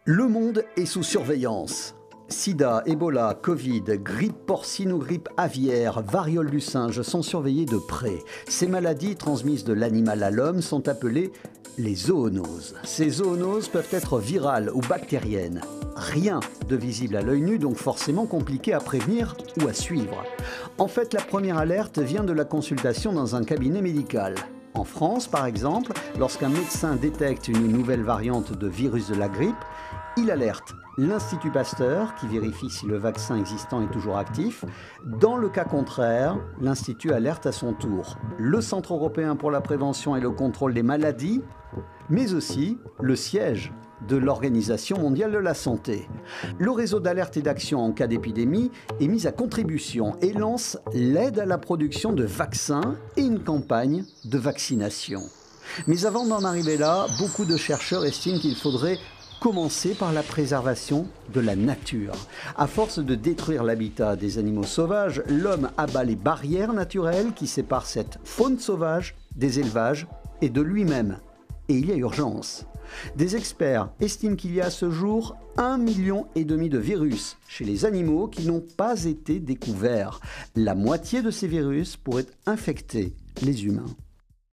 Le monde est sous surveillance. Sida, Ebola, Covid, grippe porcine ou grippe aviaire, variole du singe sont surveillées de près. Ces maladies transmises de l'animal à l'homme sont appelées les zoonoses. Ces zoonoses peuvent être virales ou bactériennes. Rien de visible à l'œil nu, donc forcément compliqué à prévenir ou à suivre. En fait, la première alerte vient de la consultation dans un cabinet médical. En France, par exemple, lorsqu'un médecin détecte une nouvelle variante de virus de la grippe, il alerte l'Institut Pasteur, qui vérifie si le vaccin existant est toujours actif. Dans le cas contraire, l'Institut alerte à son tour le Centre européen pour la prévention et le contrôle des maladies, mais aussi le siège de l'Organisation mondiale de la santé. Le réseau d'alerte et d'action en cas d'épidémie est mis à contribution et lance l'aide à la production de vaccins et une campagne de vaccination. Mais avant d'en arriver là, beaucoup de chercheurs estiment qu'il faudrait commencer par la préservation de la nature. À force de détruire l'habitat des animaux sauvages, l'homme abat les barrières naturelles qui séparent cette faune sauvage des élevages et de lui-même. Et il y a urgence. Des experts estiment qu'il y a à ce jour 1,5 million de virus chez les animaux qui n'ont pas été découverts. La moitié de ces virus pourraient infecter les humains.